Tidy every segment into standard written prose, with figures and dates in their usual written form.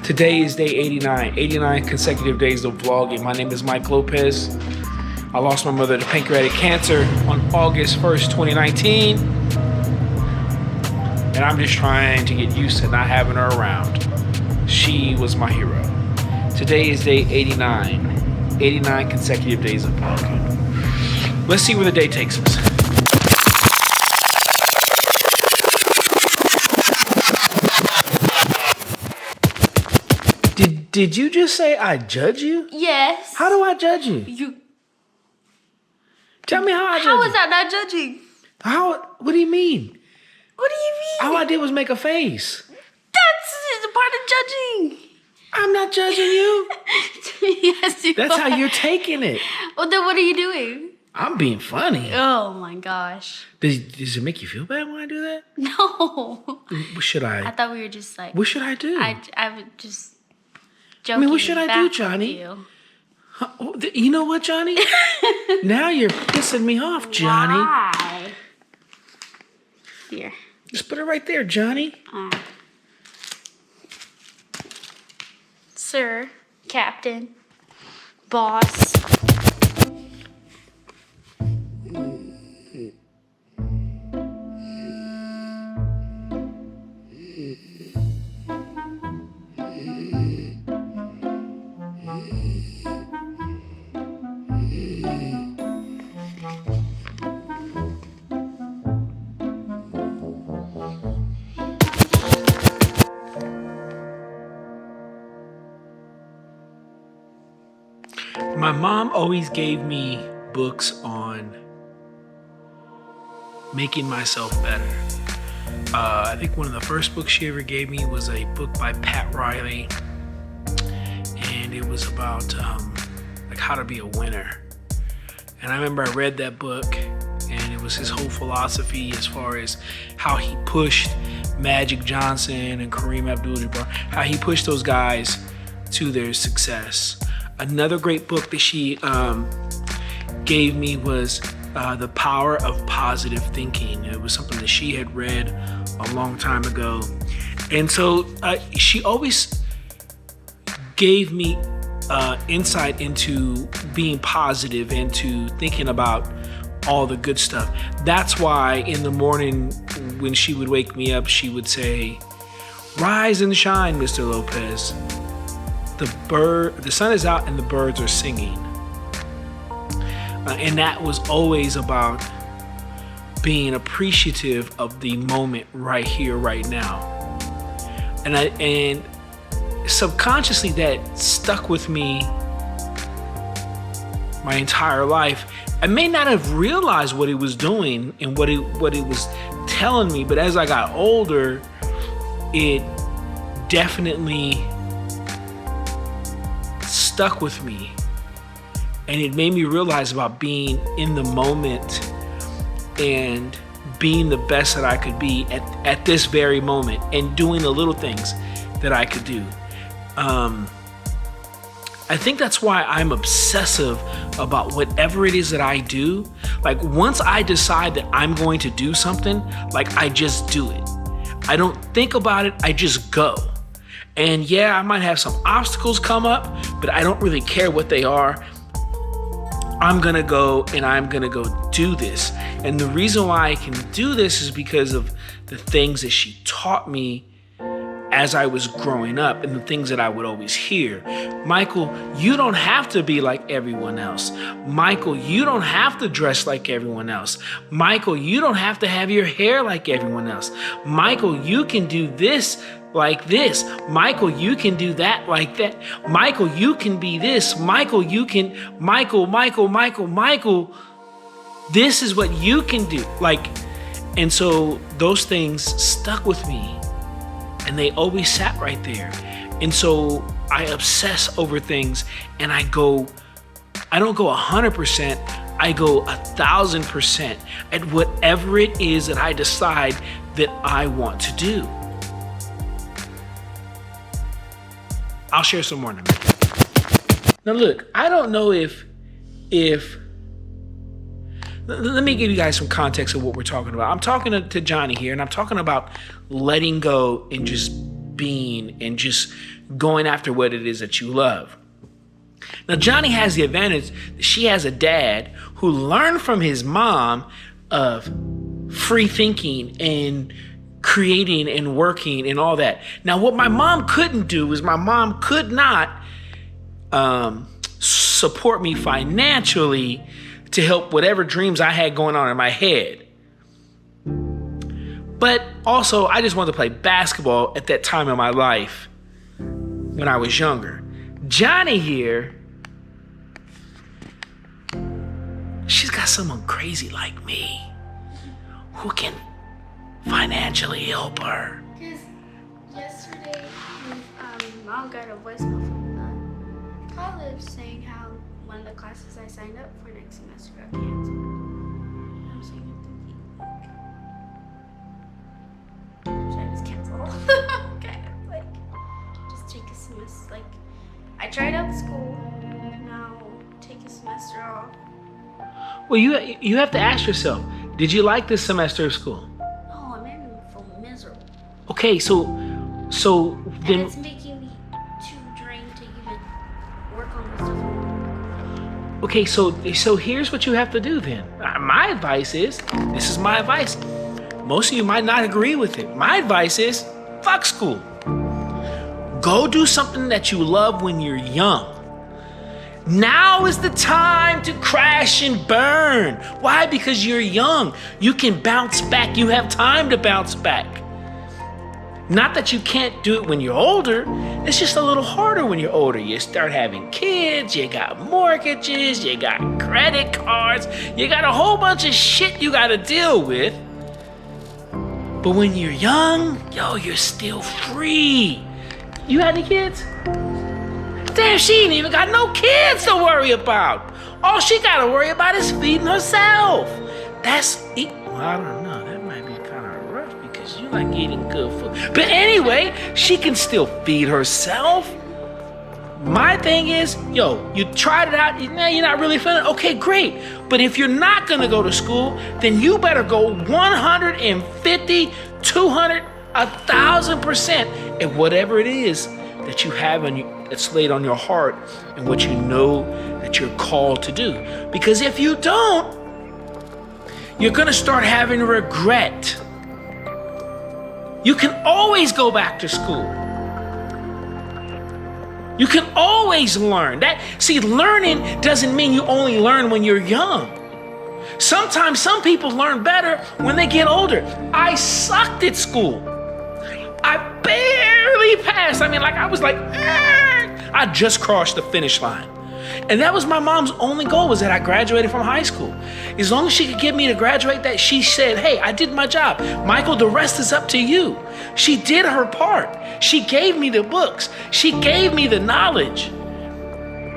Today is day 89 consecutive days of vlogging. My name is Mike Lopez. I lost my mother to pancreatic cancer on August 1st, 2019. And I'm just trying to get used to not having her around. She was my hero. Today is day 89 consecutive days of vlogging. Let's see where the day takes us. Did you just say I judge you? Yes. How do I judge you? Tell me how I judge you. How is that not judging? What do you mean? What do you mean? All I did was make a face. That's a part of judging. I'm not judging you. Yes, you That's are. how you're taking it. Well, then what are you doing? I'm being funny. Oh my gosh. Does it make you feel bad when I do that? No. What should I? I thought we were just like. What should I do? I would just. Joking what should I do, back Johnny? with you. You know what, Johnny? Now you're pissing me off, Johnny. Why? Here. Just put it right there, Johnny. Sir, Captain, Boss. My mom always gave me books on making myself better. I think one of the first books she ever gave me was a book by Pat Riley, and it was about like how to be a winner. And I remember I read that book, and it was his whole philosophy as far as how he pushed Magic Johnson and Kareem Abdul-Jabbar, how he pushed those guys to their success. Another great book that she gave me was The Power of Positive Thinking. It was something that she had read a long time ago. And so she always gave me insight into being positive and to thinking about all the good stuff. That's why in the morning when she would wake me up, she would say, "Rise and shine, Mr. Lopez. The sun is out and the birds are singing." And that was always about being appreciative of the moment right here, right now. And subconsciously that stuck with me my entire life. I may not have realized what it was doing and what it was telling me, but as I got older, it definitely stuck with me, and it made me realize about being in the moment and being the best that I could be at this very moment and doing the little things that I could do. I think that's why I'm obsessive about whatever it is that I do. Like once I decide that I'm going to do something, like I just do it. I don't think about it, I just go. And yeah, I might have some obstacles come up, but I don't really care what they are. I'm gonna go and I'm gonna go do this. And the reason why I can do this is because of the things that she taught me as I was growing up and the things that I would always hear. Michael, you don't have to be like everyone else. Michael, you don't have to dress like everyone else. Michael, you don't have to have your hair like everyone else. Michael, you can do this like this. Michael, you can do that like that. Michael, you can be this. Michael, you can, Michael, this is what you can do. And so those things stuck with me and they always sat right there. And so I obsess over things and I don't go 100%, I go 1,000% at whatever it is that I decide that I want to do. I'll share some more in a minute. Now look, I don't know if let me give you guys some context of what we're talking about. I'm talking to Johnny here, and I'm talking about letting go and just being and just going after what it is that you love. Now, Johnny has the advantage that she has a dad who learned from his mom of free thinking and creating and working and all that. Now, what my mom couldn't do is my mom could not support me financially to help whatever dreams I had going on in my head. But also, I just wanted to play basketball at that time in my life when I was younger. Johnny here, she's got someone crazy like me who can financially help her. Because yesterday, Mom got a voicemail from the college saying how one of the classes I signed up for next semester got canceled. I'm saying should I just cancel? Okay, like just take a semester. Like I tried out school, now take a semester off. Well, you have to ask yourself, did you like this semester of school? Oh, I made me feel miserable. Okay, so then. And it's making me too drained to even work on the stuff. Okay, so here's what you have to do then. My advice is, this is my advice. Most of you might not agree with it. My advice is, fuck school. Go do something that you love when you're young. Now is the time to crash and burn. Why? Because you're young. You can bounce back. You have time to bounce back. Not that you can't do it when you're older. It's just a little harder when you're older. You start having kids, you got mortgages, you got credit cards, you got a whole bunch of shit you got to deal with. But when you're young, you're still free. You had any kids? Damn, she ain't even got no kids to worry about. All she got to worry about is feeding herself. Well, I don't know. That might be kind of rough because you like eating good food. But anyway, she can still feed herself. My thing is, you tried it out. Now you're not really feeling it. Okay, great. But if you're not going to go to school, then you better go 150, 200, 1,000% at whatever it is that you have that's laid on your heart and what you know that you're called to do. Because if you don't, you're going to start having regret. You can always go back to school. You can always learn. Learning doesn't mean you only learn when you're young. Sometimes some people learn better when they get older. I sucked at school. I barely passed. I was like, I just crossed the finish line. And that was my mom's only goal, was that I graduated from high school. As long as she could get me to graduate, that she said, hey, I did my job. Michael, the rest is up to you. She did her part. She gave me the books. She gave me the knowledge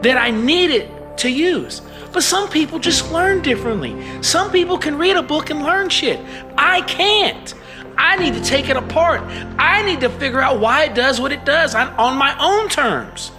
that I needed to use. But some people just learn differently. Some people can read a book and learn shit. I can't. I need to take it apart. I need to figure out why it does what it does on my own terms.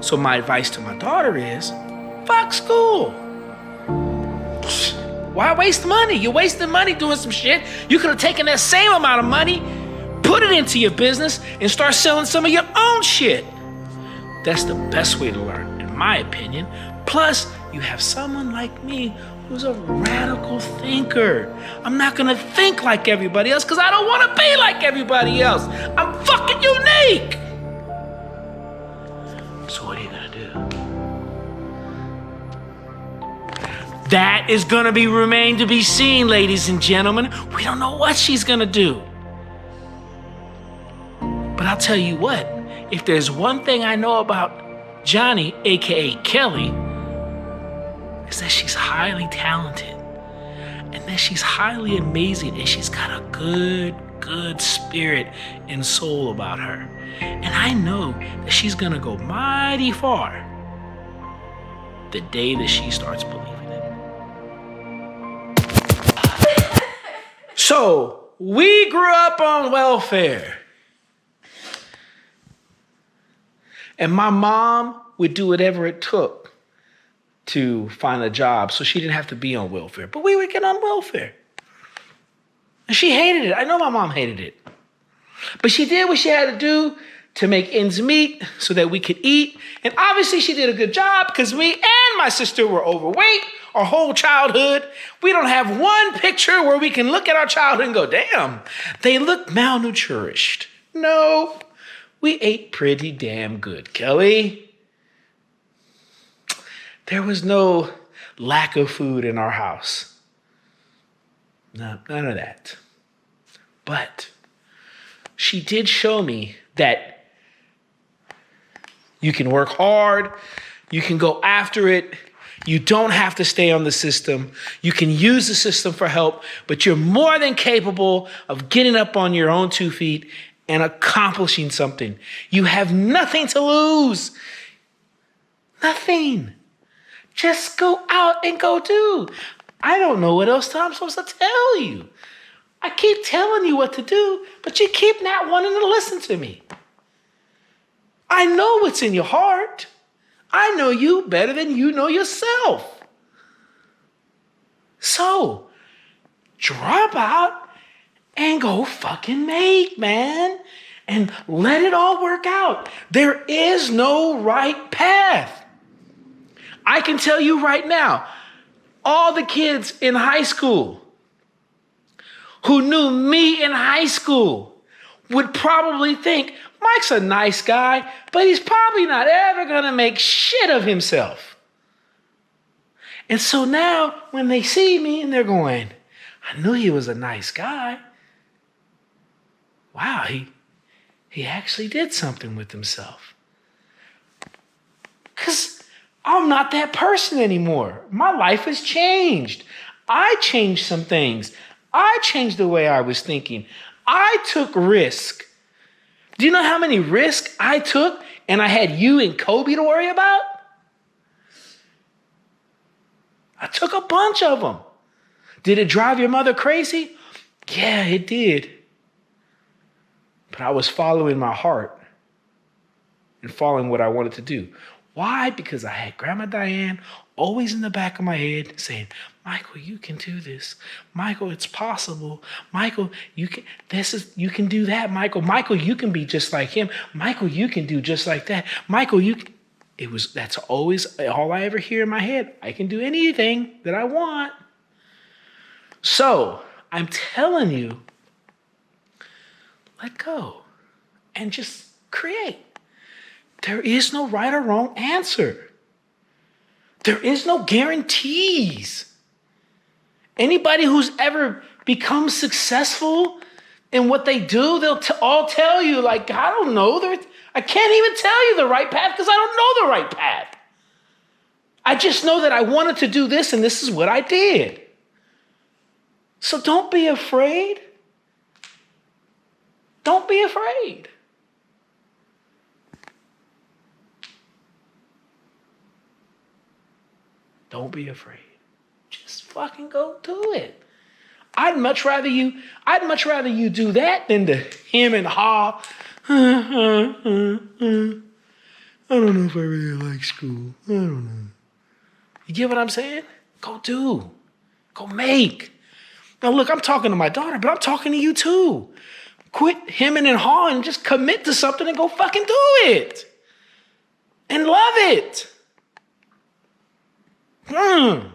So my advice to my daughter is, fuck school. Why waste money? You're wasting money doing some shit. You could have taken that same amount of money, put it into your business, and start selling some of your own shit. That's the best way to learn, in my opinion. Plus, you have someone like me who's a radical thinker. I'm not gonna think like everybody else because I don't want to be like everybody else. I'm fucking unique. So what are you gonna do? That is gonna remain to be seen, ladies and gentlemen. We don't know what she's gonna do. But I'll tell you what, if there's one thing I know about Johnny, aka Keli, is that she's highly talented and that she's highly amazing and she's got a good spirit and soul about her. And I know that she's gonna go mighty far the day that she starts believing it. So, we grew up on welfare. And my mom would do whatever it took to find a job so she didn't have to be on welfare. But we would get on welfare. And she hated it. I know my mom hated it. But she did what she had to do to make ends meet so that we could eat. And obviously she did a good job because me and my sister were overweight our whole childhood. We don't have one picture where we can look at our childhood and go, damn, they look malnourished. No, we ate pretty damn good, Keli. There was no lack of food in our house. No, none of that. But she did show me that you can work hard, you can go after it, you don't have to stay on the system, you can use the system for help, but you're more than capable of getting up on your own 2 feet and accomplishing something. You have nothing to lose. Nothing. Just go out and go do. I don't know what else I'm supposed to tell you. I keep telling you what to do, but you keep not wanting to listen to me. I know what's in your heart. I know you better than you know yourself. So, drop out and go fucking make, man. And let it all work out. There is no right path. I can tell you right now, all the kids in high school who knew me in high school would probably think, Mike's a nice guy, but he's probably not ever gonna make shit of himself. And so now when they see me and they're going, I knew he was a nice guy. Wow, he actually did something with himself. Because I'm not that person anymore. My life has changed. I changed some things. I changed the way I was thinking. I took risk. Do you know how many risks I took and I had you and Kobe to worry about? I took a bunch of them. Did it drive your mother crazy? Yeah, it did. But I was following my heart and following what I wanted to do. Why? Because I had Grandma Diane always in the back of my head saying, Michael, you can do this. Michael, it's possible. Michael, you can do that, Michael. Michael, you can be just like him. Michael, you can do just like that. Michael, that's always all I ever hear in my head. I can do anything that I want. So I'm telling you, let go and just create. There is no right or wrong answer. There is no guarantees. Anybody who's ever become successful in what they do, they'll all tell you, like, I don't know. I can't even tell you the right path because I don't know the right path. I just know that I wanted to do this and this is what I did. So don't be afraid. Don't be afraid. Don't be afraid. Just fucking go do it. I'd much rather you do that than to him and ha. I don't know if I really like school. I don't know. You get what I'm saying? Go do. Go make. Now look, I'm talking to my daughter, but I'm talking to you too. Quit hemming and hawing and just commit to something and go fucking do it. And love it. So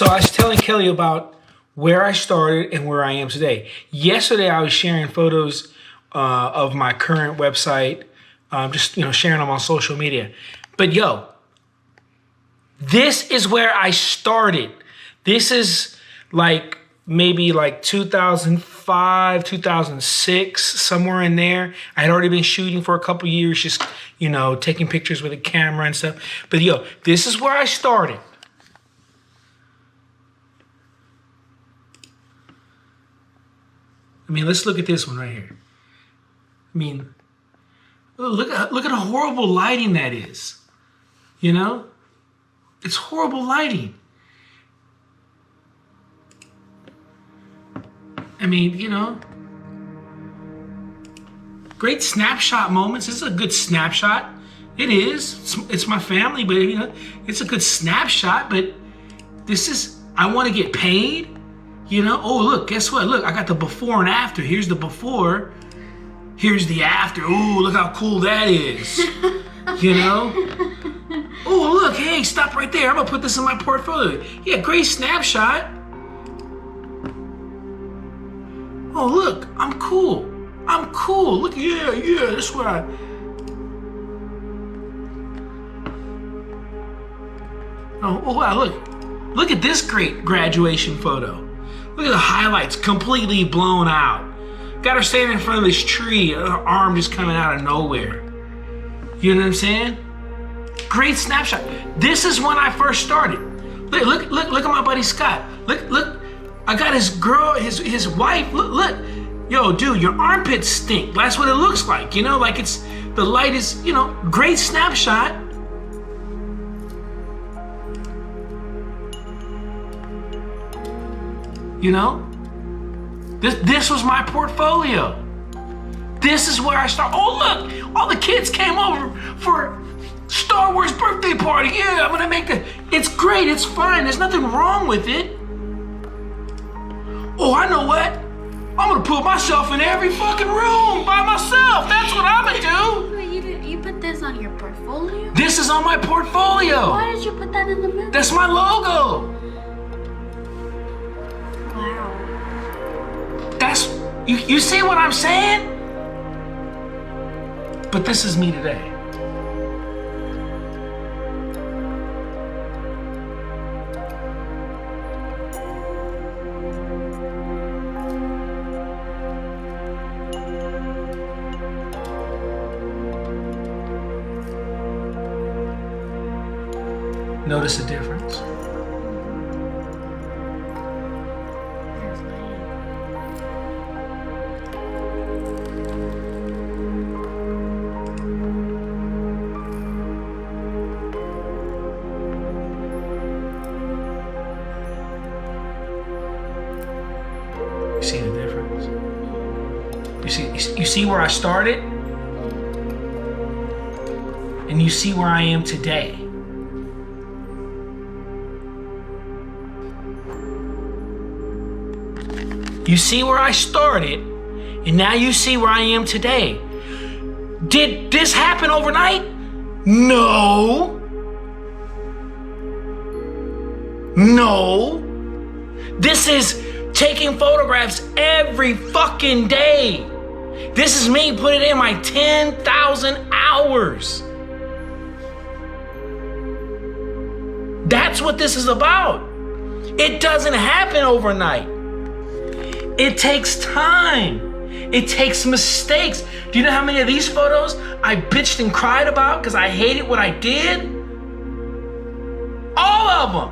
I was telling Keli about where I started and where I am today. Yesterday I was sharing photos of my current website, just sharing them on social media. But this is where I started. This is maybe 2005, 2006, somewhere in there. I had already been shooting for a couple years, just, taking pictures with a camera and stuff. But this is where I started. I mean, let's look at this one right here. I mean, look at how horrible lighting that is. It's horrible lighting. I mean, great snapshot moments. This is a good snapshot. It is. It's my family, but it's a good snapshot. But I want to get paid. You know, oh look, guess what? Look, I got the before and after. Here's the before. Here's the after. Ooh, look how cool that is. You know? Oh, look, hey, stop right there. I'm gonna put this in my portfolio. Yeah, great snapshot. Oh, look, I'm cool. I'm cool. Look, yeah, that's what I... Oh, wow, look. Look at this great graduation photo. Look at the highlights completely blown out. Got her standing in front of this tree, her arm just coming out of nowhere. You know what I'm saying? Great snapshot. This is when I first started. Look at my buddy Scott. Look. I got his girl, his wife. Look. Yo, dude, your armpits stink. That's what it looks like. You know, like it's the light is. You know, great snapshot. You know, this was my portfolio. This is where I start. Oh look, all the kids came over for Star Wars birthday party. Yeah, I'm gonna make the. It's great. It's fine. There's nothing wrong with it. Oh, I know what. I'm gonna put myself in every fucking room by myself. That's what I'm gonna do. You put this on your portfolio? This is on my portfolio. Why did you put that in the middle? That's my logo. Wow. That's you see what I'm saying? But this is me today. Notice the difference. You see the difference? You see where I started? And you see where I am today. You see where I started, and now you see where I am today. Did this happen overnight? No. This is taking photographs every fucking day. This is me putting in my 10,000 hours. That's what this is about. It doesn't happen overnight. It takes time. It takes mistakes. Do you know how many of these photos I bitched and cried about because I hated what I did? All of them.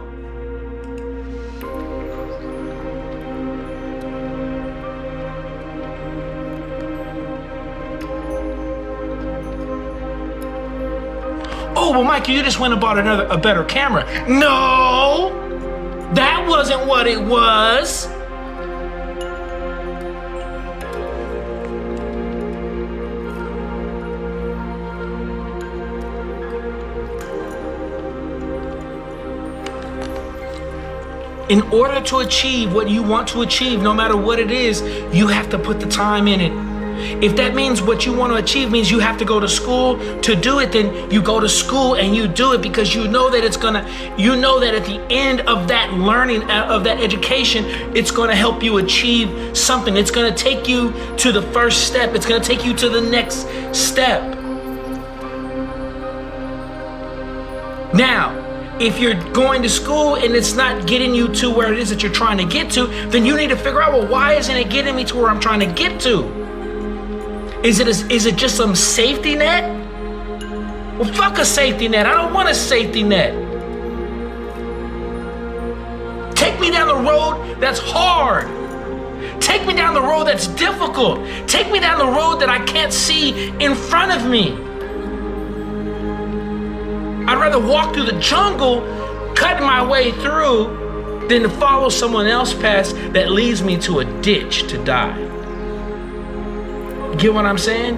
Oh, well, Mike, you just went and bought a better camera. No, that wasn't what it was. In order to achieve what you want to achieve, no matter what it is, you have to put the time in it. If that means what you want to achieve means you have to go to school to do it, then you go to school and you do it because you know that you know that at the end of that learning, of that education, it's gonna help you achieve something. It's gonna take you to the first step. It's gonna take you to the next step. Now, if you're going to school and it's not getting you to where it is that you're trying to get to, then you need to figure out, well, why isn't it getting me to where I'm trying to get to? Is it just some safety net? Well, fuck a safety net. I don't want a safety net. Take me down the road that's hard. Take me down the road that's difficult. Take me down the road that I can't see in front of me. I'd rather walk through the jungle, cutting my way through, than to follow someone else's path that leads me to a ditch to die. Get what I'm saying?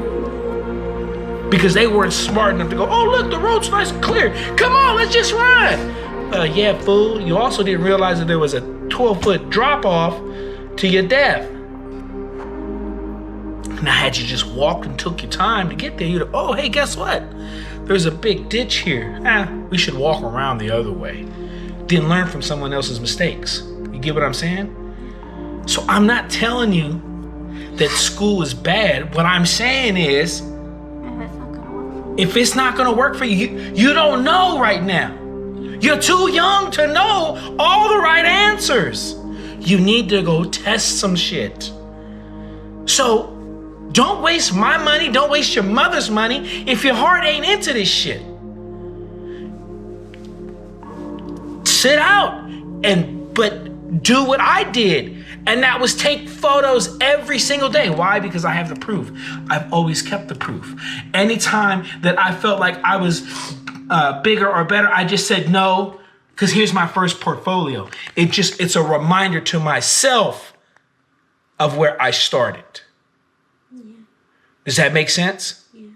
Because they weren't smart enough to go, oh, look, the road's nice and clear. Come on, let's just run. Yeah, fool. You also didn't realize that there was a 12-foot drop off to your death. Now, had you just walked and took your time to get there, you'd have, oh, hey, guess what? There's a big ditch here. We should walk around the other way. Didn't learn from someone else's mistakes. You get what I'm saying? So I'm not telling you that school is bad. What I'm saying is, if it's not gonna work for you, you don't know right now. You're too young to know all the right answers. You need to go test some shit. So don't waste my money, don't waste your mother's money if your heart ain't into this shit. Sit out but do what I did. And that was take photos every single day. Why? Because I have the proof. I've always kept the proof. Anytime that I felt like I was bigger or better, I just said no, because here's my first portfolio. It's a reminder to myself of where I started. Yeah. Does that make sense? Yeah.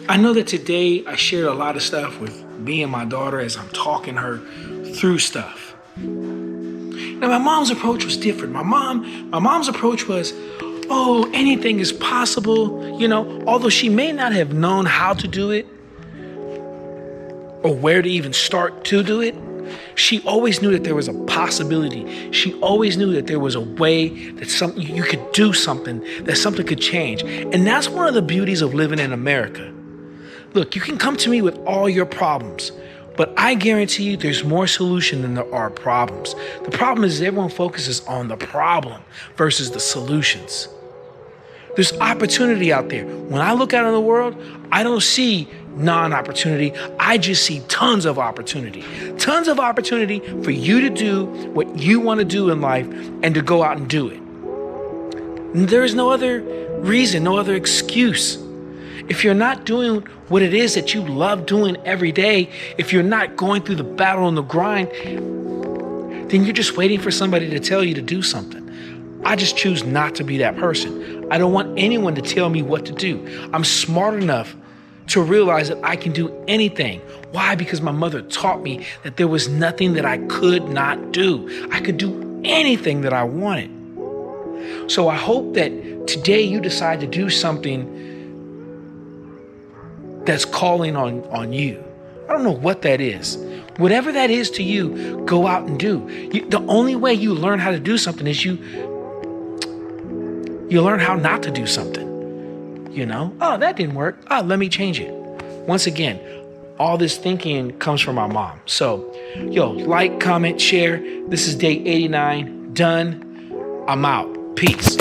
I know that today I shared a lot of stuff with me and my daughter as I'm talking her through stuff. Now, my mom's approach was different. My mom's approach was, oh, anything is possible. You know, although she may not have known how to do it or where to even start to do it, she always knew that there was a possibility. She always knew that there was a way that something you could do something, that something could change. And that's one of the beauties of living in America. Look, you can come to me with all your problems, but I guarantee you there's more solution than there are problems. The problem is everyone focuses on the problem versus the solutions. There's opportunity out there. When I look out in the world, I don't see non-opportunity. I just see tons of opportunity. Tons of opportunity for you to do what you want to do in life and to go out and do it. There is no other reason, no other excuse. If you're not doing what it is that you love doing every day, if you're not going through the battle and the grind, then you're just waiting for somebody to tell you to do something. I just choose not to be that person. I don't want anyone to tell me what to do. I'm smart enough to realize that I can do anything. Why? Because my mother taught me that there was nothing that I could not do. I could do anything that I wanted. So I hope that today you decide to do something that's calling on you. I don't know what that is. Whatever that is to you, go out and do. The only way you learn how to do something is you learn how not to do something. You know, oh, that didn't work. Oh, let me change it. Once again, all this thinking comes from my mom. So, like, comment, share. This is day 89. Done. I'm out. Peace.